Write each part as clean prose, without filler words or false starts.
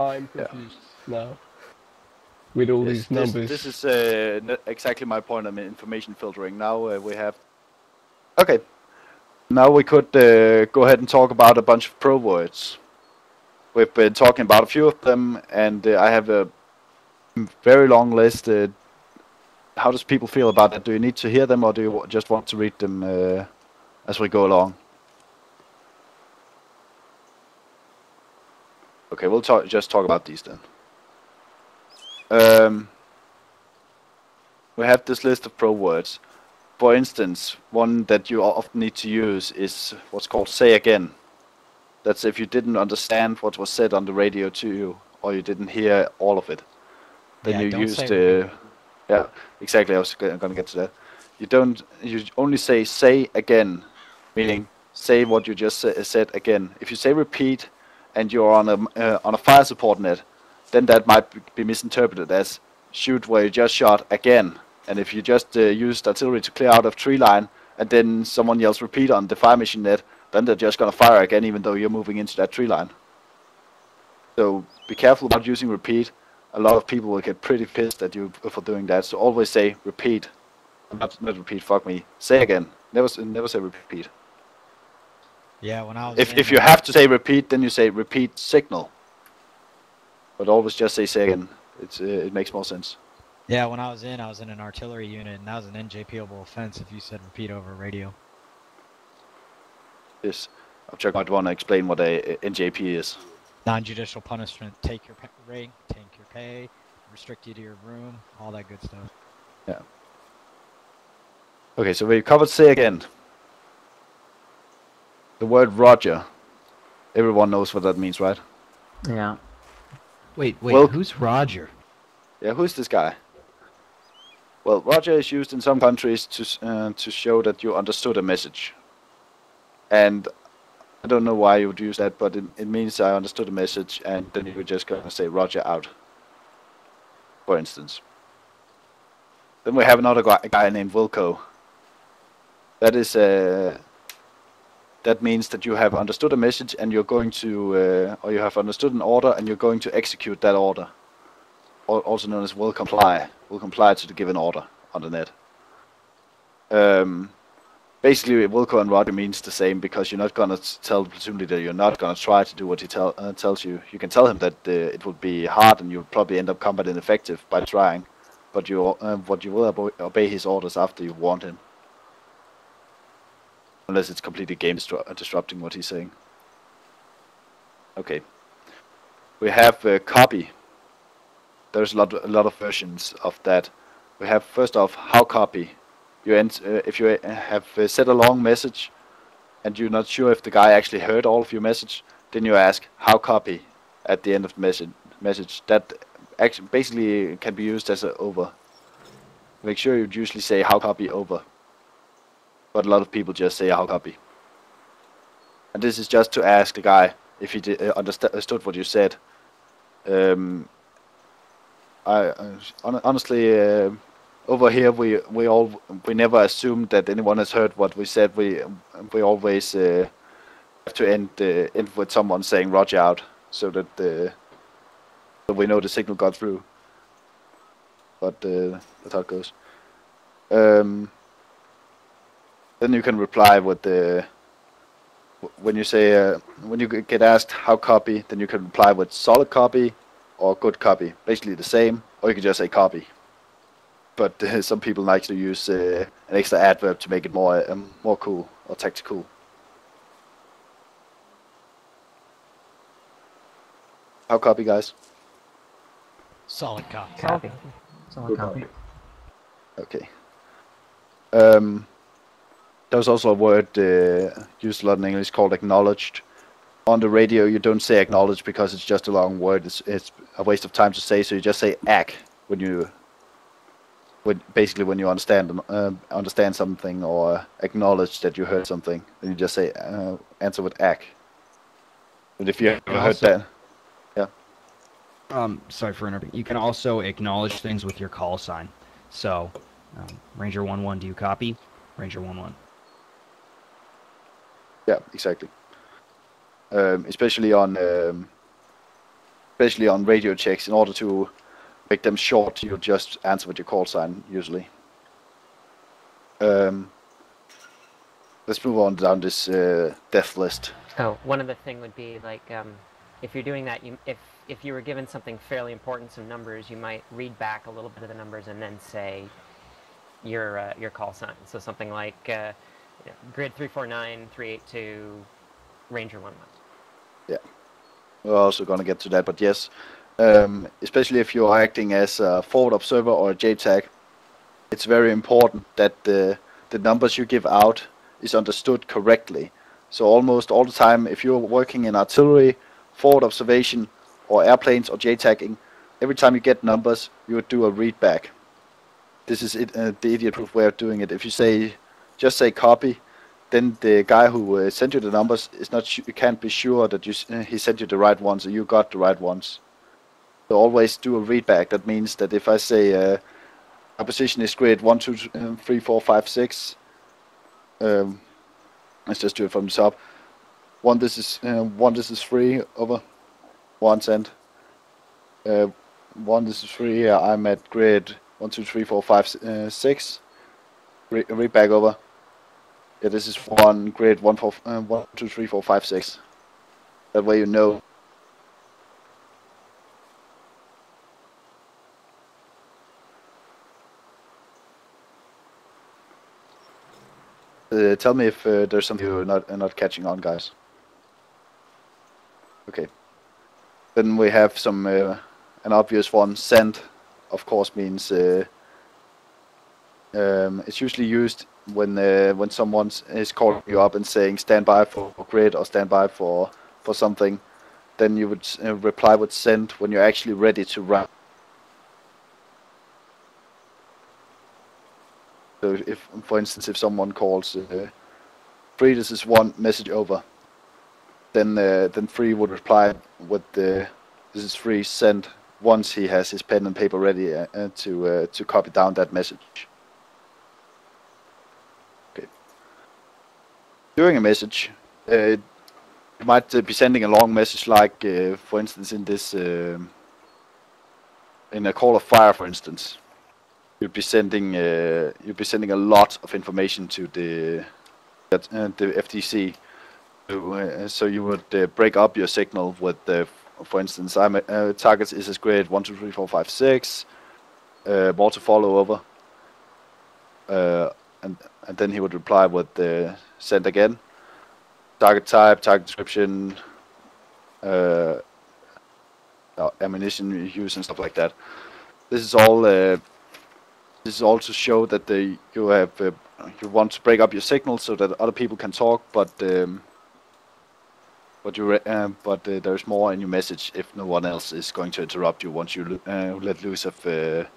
I'm confused now with all these numbers. This is exactly my point on information filtering. Now we have... Okay. Now we could go ahead and talk about a bunch of pro words. We've been talking about a few of them, and I have a very long list. How does people feel about that? Do you need to hear them, or do you just want to read them as we go along? Okay, we'll just talk about these then. We have this list of pro words. For instance, one that you often need to use is what's called say again. That's if you didn't understand what was said on the radio to you, or you didn't hear all of it. Then you used yeah, exactly. I was going to get to that. You only say again, meaning say what you just said again. If you say repeat, and you're on a fire support net, then that might be misinterpreted as shoot where you just shot again. And if you just used artillery to clear out of tree line, and then someone yells repeat on the fire mission net, then they're just gonna fire again, even though you're moving into that tree line. So be careful about using repeat. A lot of people will get pretty pissed at you for doing that. So always say repeat, not repeat. Fuck me. Say again. Never say repeat. Yeah, when I was if you have to say repeat, then you say repeat signal. But always just say again. It makes more sense. Yeah, when I was in an artillery unit, and that was an NJPable offense if you said repeat over radio. Yes, I'm sure I might want to explain what a NJP is. Non-judicial punishment: take your rank, take your pay, restrict you to your room, all that good stuff. Yeah. Okay, so we covered say again. The word Roger. Everyone knows what that means, right? Yeah. Wait, well, who's Roger? Yeah, who's this guy? Well, Roger is used in some countries to show that you understood a message. And I don't know why you would use that, but it means I understood a message, and then you would just gonna say Roger out, for instance. Then we have another guy named Wilco. That is that means that you have understood a message and you're going to, or you have understood an order and you're going to execute that order. Also known as will comply. Will comply to the given order on the net. Basically, Wilco and Roger means the same, because you're not gonna tell the platoon leader you're not gonna try to do what he tells you. You can tell him that it would be hard and you'll probably end up combat ineffective by trying, but you will obey his orders after you warned him. Unless it's completely game disrupting what he's saying. Okay. We have copy. There's a lot of versions of that. We have first off how copy. If you have said a long message and you're not sure if the guy actually heard all of your message, then you ask how copy at the end of the message. That actually basically can be used as a over. Make sure you usually say how copy over. But a lot of people just say how copy. And this is just to ask the guy if he understood what you said. Honestly, over here we never assume that anyone has heard what we said. We always have to end with someone saying Roger out, so that we know the signal got through. But that's how it goes. Then you can reply with the when you say when you get asked how copy, then you can reply with solid copy or good copy, basically the same, or you can just say copy. But some people like to use an extra adverb to make it more cool or tactical. How copy, guys? Solid copy. Copy. Solid copy. Okay. There's also a word used a lot in English called acknowledged. On the radio, you don't say acknowledged because it's just a long word. It's a waste of time to say, so you just say "ack" when you understand something or acknowledge that you heard something. Then you just say answer with "ack." But if you ever heard that, yeah. Sorry for interrupting. You can also acknowledge things with your call sign. So, Ranger 1-1, do you copy? Ranger 1-1. Yeah, exactly. Especially on especially on radio checks. In order to make them short, you just answer with your call sign usually. Let's move on down this death list. Oh, one other thing would be like if you're doing that, if you were given something fairly important, some numbers, you might read back a little bit of the numbers and then say your call sign. So something like grid 349382, Ranger 11. Yeah, we're also gonna get to that, but yes, especially if you're acting as a forward observer or a JTAG, it's very important that the numbers you give out is understood correctly. So almost all the time, if you're working in artillery, forward observation, or airplanes or JTAGing, every time you get numbers, you would do a read back. This is the idiot-proof way of doing it. If you just say copy, then the guy who sent you the numbers is not. You can't be sure that he sent you the right ones or you got the right ones. So always do a read back. That means that if I say our position is grid 1, 2, 3, 4, 5, 6. Let's just do it from the top. This is 3 over 1 cent. this is 3 here. I'm at grid 1, 2, 3, 4, 5, 6. Read back over. Yeah, this is 1 grid 1, 2, 3, 4, 5, 6. That way you know. Tell me if there's something you're not catching on, guys. Okay. Then we have some an obvious one. Send, of course, means it's usually used when someone is calling you up and saying stand by for grid or stand by for something. Then you would reply with send when you're actually ready to run. So if, for instance, if someone calls 3, this is 1 message over, then 3 would reply with this is 3 send once he has his pen and paper ready to copy down that message. Okay. During a message, you might be sending a long message, like for instance in this in a call of fire, for instance. You'd be sending a lot of information to the FTC. So you would break up your signal with for instance, I'm targets is grid 1, 2, 3, 4, 5, 6. More to follow over. And then he would reply with send again. Target type, target description, ammunition use and stuff like that. This is all. This is all to show that you want to break up your signal so that other people can talk, but there's more in your message if no one else is going to interrupt you once you let loose of the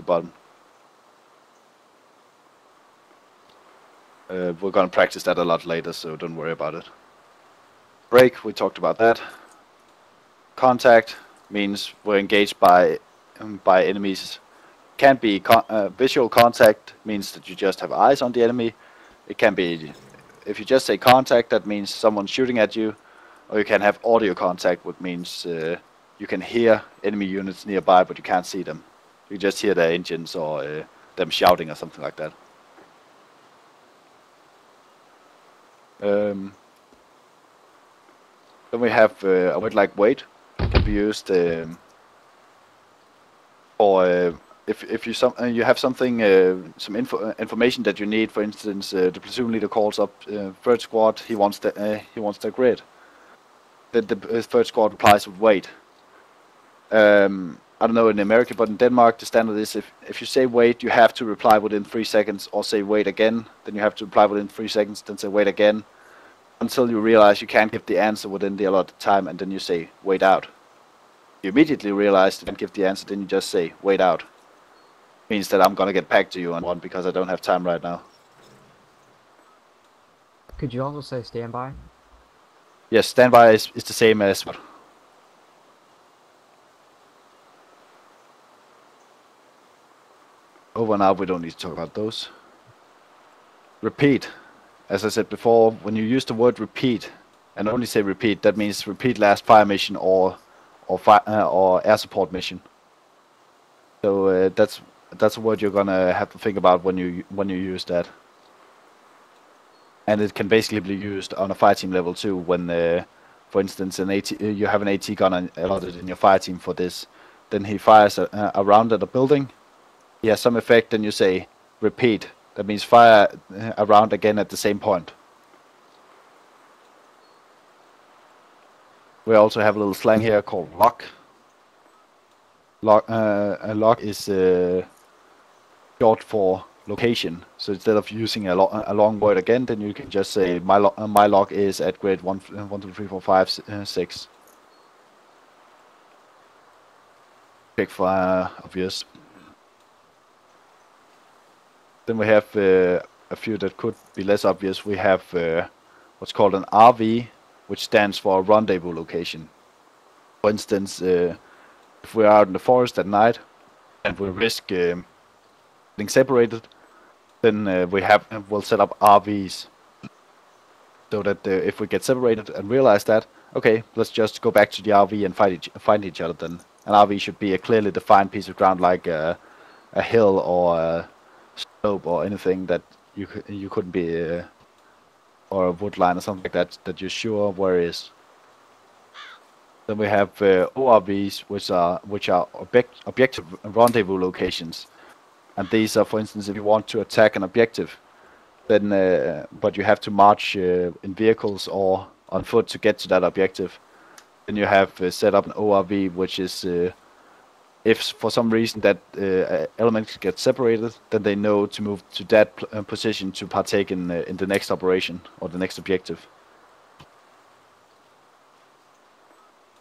button. We're gonna practice that a lot later, so don't worry about it. Break, we talked about that. Contact means we're engaged by enemies. Can be visual contact, means that you just have eyes on the enemy. It can be, if you just say contact, that means someone's shooting at you. Or you can have audio contact, which means you can hear enemy units nearby, but you can't see them. You just hear their engines or them shouting or something like that. Then we have a word like wait. It can be used for if you have something some information that you need. For instance, the platoon leader calls up third squad. He wants the grid. Then the third squad replies with wait. I don't know in America, but in Denmark the standard is if you say wait, you have to reply within 3 seconds, or say wait again. Then you have to reply within 3 seconds. Then say wait again, until you realize you can't give the answer within the allotted time, and then you say wait out. You immediately realize you can't give the answer, then you just say wait out. Means that I'm gonna get back to you on one because I don't have time right now. Could you also say standby? Yes, standby is the same as what? Over and out, we don't need to talk about those. Repeat. As I said before, when you use the word repeat, and only say repeat, that means repeat last fire mission or or air support mission. So that's a word you're gonna have to think about when you use that. And it can basically be used on a fire team level too. When, for instance, you have an AT gunner allotted in your fire team for this, then he fires a round at a building. He has some effect, and you say repeat. That means fire a round again at the same point. We also have a little slang here called lock. A lock is short for location. So instead of using a long word again, then you can just say my log is at grade 1, 2, 3, 4, 5, 6. Quick fire, obvious. Then we have a few that could be less obvious. We have what's called an RV, which stands for a rendezvous location. For instance, if we're out in the forest at night and we risk getting separated, then we'll set up RVs so that if we get separated and realize that, okay, let's just go back to the RV and find each other. Then an RV should be a clearly defined piece of ground, like a hill or a slope or anything that you couldn't be, or a wood line or something like that, that you're sure where it is. Then we have ORVs, which are objective rendezvous locations. And these are, for instance, if you want to attack an objective, then but you have to march in vehicles or on foot to get to that objective. Then you have set up an ORV, which is if for some reason that elements get separated, then they know to move to that position to partake in the next operation or the next objective.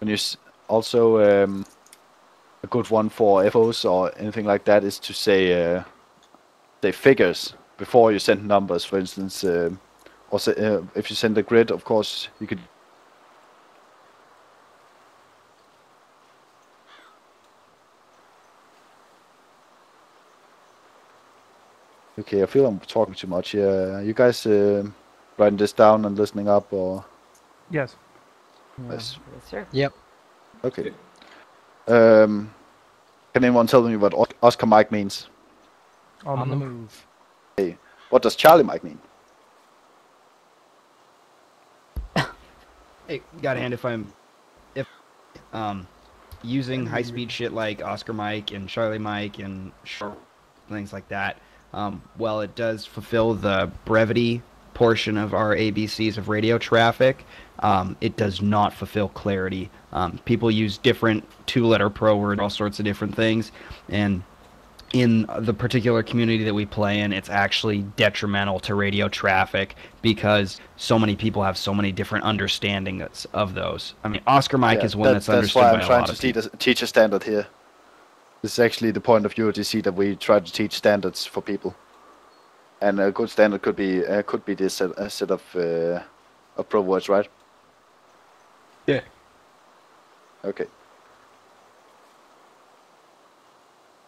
When you also a good one for FOs or anything like that is to say figures before you send numbers. For instance, or say, if you send a grid, of course you could. Okay, I feel I'm talking too much here. You guys writing this down and listening up, or? Yes. Yes. Yes, sir. Yep. Okay. Can anyone tell me what Oscar Mike means? On the move. What does Charlie Mike mean? Hey, gotta hand if using high speed shit like Oscar Mike and Charlie Mike and short things like that, well, it does fulfill the brevity portion of our ABCs of radio traffic. It does not fulfill clarity. People use different two-letter pro word, all sorts of different things, and in the particular community that we play in, it's actually detrimental to radio traffic because so many people have so many different understandings of those. I mean, Oscar Mike is one that's understood by a lot of people. That's why I'm trying to teach a standard here. This is actually the point of UOTC, that we try to teach standards for people. And a good standard could be this set of pro words, right? Yeah. Okay.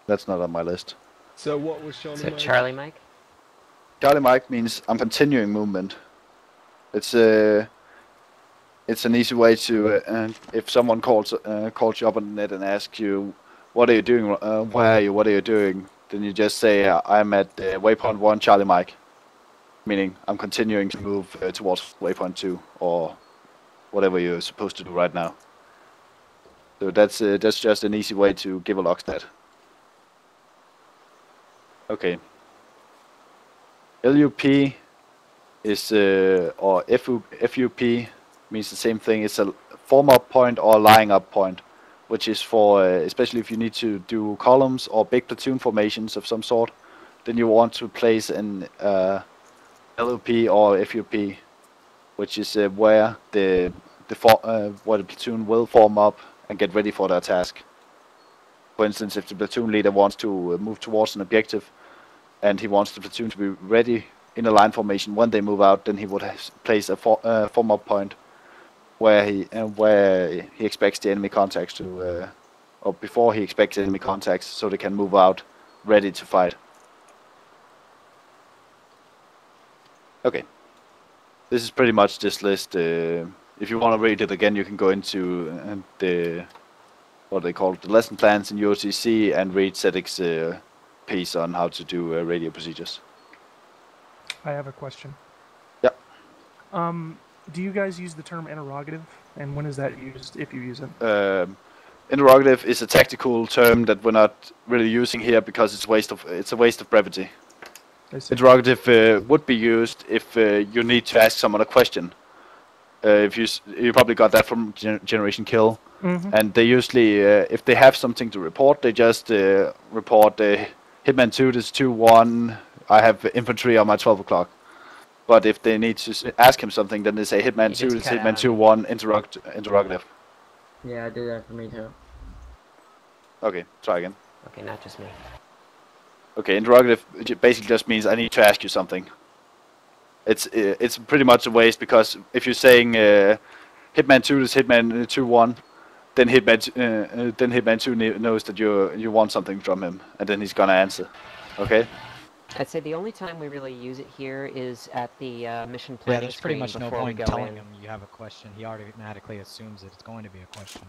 That's not on my list. So what was Charlie So Mike? Charlie Mike? Charlie Mike means I'm continuing movement. It's an easy way to if someone calls you up on the net and asks you, what are you doing? Where are you? What are you doing? Then you just say, I'm at waypoint 1, Charlie Mike. Meaning I'm continuing to move towards waypoint 2 or whatever you're supposed to do right now. So that's just an easy way to give a log stat. Okay. LUP is or FUP means the same thing. It's a form up point or lying up point, which is for especially if you need to do columns or big platoon formations of some sort. Then you want to place an LUP or FUP, which is where the platoon will form up and get ready for their task. For instance, if the platoon leader wants to move towards an objective, and he wants the platoon to be ready in a line formation when they move out, then he would place a form up point where he expects the enemy contacts to, or before he expects enemy contacts, so they can move out ready to fight. Okay, this is pretty much this list. If you want to read it again, you can go into the what they call the lesson plans in UOTC, and read Cedric's piece on how to do radio procedures. I have a question. Yeah. Do you guys use the term interrogative, and when is that used, if you use it? Interrogative is a tactical term that we're not really using here because it's a waste of brevity. Interrogative would be used if you need to ask someone a question. If you probably got that from Generation Kill, and they usually, if they have something to report, they just report Hitman 2 is 2-1. I have infantry on my 12 o'clock. But if they need to ask him something, then they say Hitman 2 is Hitman 2-1 interrogative. Yeah, I did that for me too. Okay, try again. Okay, not just me. Okay, interrogative basically just means I need to ask you something. It's pretty much a waste, because if you're saying Hitman 2 is Hitman 2-1, then Hitman 2 knows that you want something from him, and then he's gonna answer. Okay. I'd say the only time we really use it here is at the mission planning Yeah, there's pretty much no before we point go telling in. him you have a question. He automatically assumes that it's going to be a question.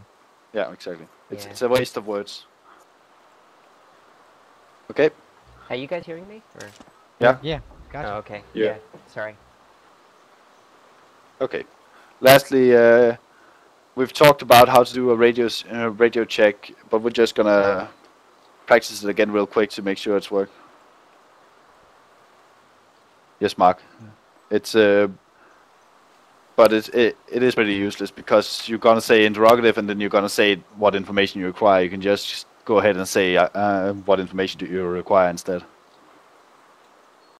Yeah, exactly. Yeah. It's a waste of words. Okay. Are you guys hearing me? Or? Yeah. Yeah, gotcha. Oh, okay. Yeah. Sorry. Okay. Lastly, we've talked about how to do a radio check, but we're just gonna practice it again real quick to make sure it's work. Yes, Mark. It's but it is pretty useless, because you're gonna say interrogative and then you're gonna say what information you require. You can just go ahead and say what information do you require instead.